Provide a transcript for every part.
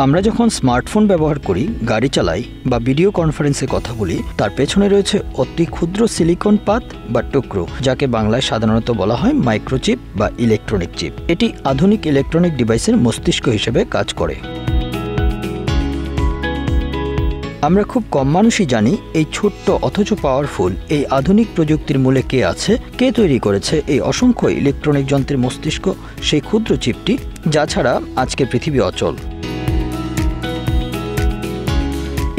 আমরা যখন স্মার্টফোন ব্যবহার করি, গাড়ি চালাই বা ভিডিও কনফারেন্সে কথা বলি, তার পেছনে রয়েছে অতি ক্ষুদ্র সিলিকন পাত বা টুকরো, যাকে বাংলায় সাধারণত বলা হয় মাইক্রোচিপ বা ইলেকট্রনিক চিপ। এটি আধুনিক ইলেকট্রনিক ডিভাইসের মস্তিষ্ক হিসেবে কাজ করে। আমরা খুব কম মানুষই জানি এই ছোট্ট অথচ পাওয়ারফুল এই আধুনিক প্রযুক্তির মূলে কে আছে, কে তৈরি করেছে এই অসংখ্য ইলেকট্রনিক যন্ত্রের মস্তিষ্ক, সেই ক্ষুদ্র চিপটি, যা ছাড়া আজকের পৃথিবী অচল।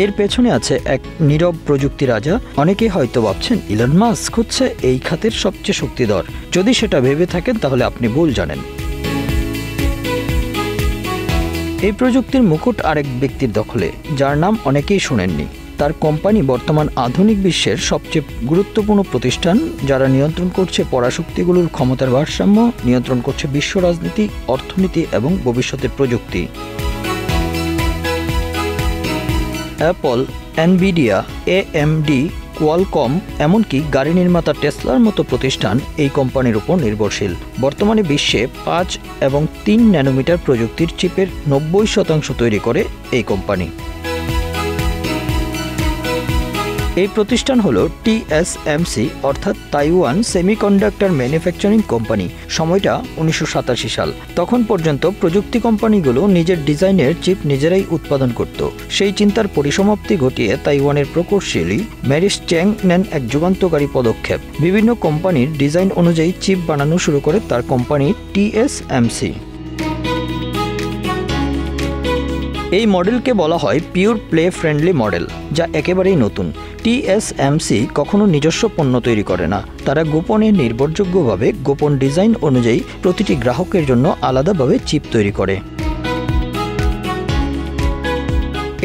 এর পেছনে আছে এক নীরব প্রযুক্তি রাজা। অনেকেই হয়তো ভাবছেন ইলন মাস্ক হচ্ছে এই খাতের সবচেয়ে শক্তিধর। যদি সেটা ভেবে থাকেন তাহলে আপনি ভুল জানেন। এই প্রযুক্তির মুকুট আরেক ব্যক্তির দখলে, যার নাম অনেকেই শোনেননি। তার কোম্পানি বর্তমান আধুনিক বিশ্বের সবচেয়ে গুরুত্বপূর্ণ প্রতিষ্ঠান, যারা নিয়ন্ত্রণ করছে পরাশক্তিগুলোর ক্ষমতার ভারসাম্য, নিয়ন্ত্রণ করছে বিশ্ব রাজনীতি, অর্থনীতি এবং ভবিষ্যতের প্রযুক্তি। অ্যাপল, এনভিডিয়া, এএমডি, কোয়ালকম, এমনকি গাড়ি নির্মাতা টেসলার মতো প্রতিষ্ঠান এই কোম্পানির উপর নির্ভরশীল। বর্তমানে বিশ্বে 5 এবং 3 ন্যানোমিটার প্রযুক্তির চিপের 90% তৈরি করে এই কোম্পানি। এই প্রতিষ্ঠান হলো TSMC, অর্থাৎ তাইওয়ান সেমিকন্ডাক্টর ম্যানুফ্যাকচারিং কোম্পানি। সময়টা 1987 সাল। তখন পর্যন্ত প্রযুক্তি কোম্পানিগুলো নিজের ডিজাইনের চিপ নিজেরাই উৎপাদন করত। সেই চিন্তার পরিসমাপ্তি ঘটিয়ে তাইওয়ানের প্রকৌশলী ম্যারিস চ্যাং নেন এক যুগান্তকারী পদক্ষেপ। বিভিন্ন কোম্পানির ডিজাইন অনুযায়ী চিপ বানানো শুরু করে তার কোম্পানি TSMC। এই মডেলকে বলা হয় পিওর প্লে ফ্রেন্ডলি মডেল, যা একেবারেই নতুন। TSMC কখনো নিজস্ব পণ্য তৈরি করে না। তারা গোপনে নির্ভরযোগ্যভাবে গোপন ডিজাইন অনুযায়ী প্রতিটি গ্রাহকের জন্য আলাদাভাবে চিপ তৈরি করে।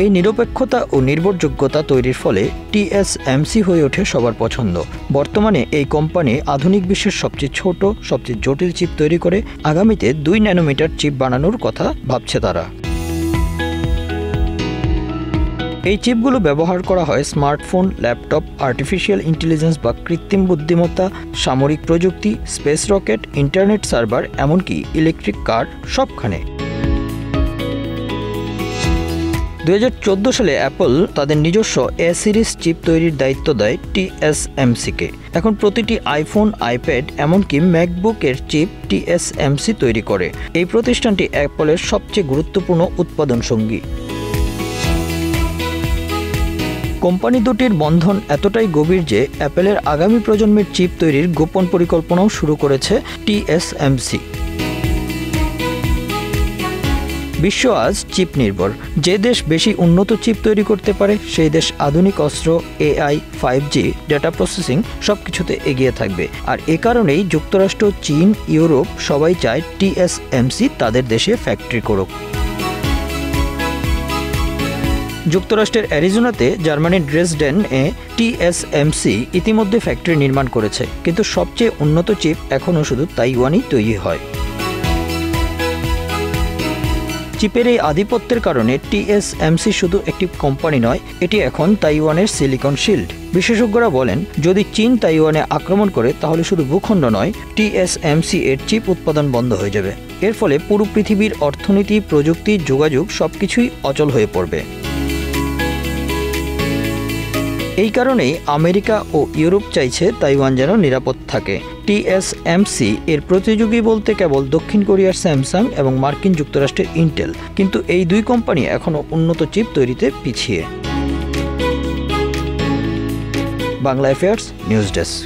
এই নিরপেক্ষতা ও নির্ভরযোগ্যতা তৈরির ফলে TSMC হয়ে ওঠে সবার পছন্দ। বর্তমানে এই কোম্পানি আধুনিক বিশ্বের সবচেয়ে ছোট, সবচেয়ে জটিল চিপ তৈরি করে। আগামীতে 2 ন্যানোমিটার চিপ বানানোর কথা ভাবছে তারা। এই চিপগুলো ব্যবহার করা হয় স্মার্টফোন, ল্যাপটপ, আর্টিফিশিয়াল ইন্টেলিজেন্স বা কৃত্রিম বুদ্ধিমত্তা, সামরিক প্রযুক্তি, স্পেস রকেট, ইন্টারনেট সার্ভার, এমনকি ইলেকট্রিক কার, সবখানে। 2014 সালে অ্যাপল তাদের নিজস্ব A সিরিজ চিপ তৈরির দায়িত্ব দেয় TSMC-কে। এখন প্রতিটি আইফোন, আইপ্যাড, এমনকি ম্যাকবুকের চিপ TSMC তৈরি করে। এই প্রতিষ্ঠানটি অ্যাপলের সবচেয়ে গুরুত্বপূর্ণ উৎপাদন সঙ্গী। কোম্পানি দুটির বন্ধন এতটাই গভীর যে অ্যাপলের আগামী প্রজন্মের চিপ তৈরির গোপন পরিকল্পনাও শুরু করেছে TSMC। বিশ্ব আজ চিপ নির্ভর। যে দেশ বেশি উন্নত চিপ তৈরি করতে পারে, সেই দেশ আধুনিক অস্ত্র, AI, 5G, ডেটা প্রসেসিং সবকিছুতে এগিয়ে থাকবে। আর এ কারণেই যুক্তরাষ্ট্র, চীন, ইউরোপ সবাই চায় TSMC তাদের দেশে ফ্যাক্টরি করুক। যুক্তরাষ্ট্রের অ্যারিজোনাতে, জার্মানির ড্রেসডেন-এ TSMC ইতিমধ্যে ফ্যাক্টরি নির্মাণ করেছে, কিন্তু সবচেয়ে উন্নত চিপ এখনও শুধু তাইওয়ানেই তৈরি হয়। চিপের এই আধিপত্যের কারণে TSMC শুধু একটি কোম্পানি নয়, এটি এখন তাইওয়ানের সিলিকন শিল্ড। বিশেষজ্ঞরা বলেন, যদি চীন তাইওয়ানে আক্রমণ করে তাহলে শুধু ভূখণ্ড নয়, TSMC এর চিপ উৎপাদন বন্ধ হয়ে যাবে। এর ফলে পুরো পৃথিবীর অর্থনীতি, প্রযুক্তি, যোগাযোগ সবকিছুই অচল হয়ে পড়বে। এই কারণেই আমেরিকা ও ইউরোপ চাইছে তাইওয়ান যেন নিরাপদ থাকে। TSMC এর প্রতিযোগী বলতে কেবল দক্ষিণ কোরিয়ার স্যামসাং এবং মার্কিন যুক্তরাষ্ট্রের ইন্টেল, কিন্তু এই দুই কোম্পানি এখনও উন্নত চিপ তৈরিতে পিছিয়ে। Bangla affairs news desk.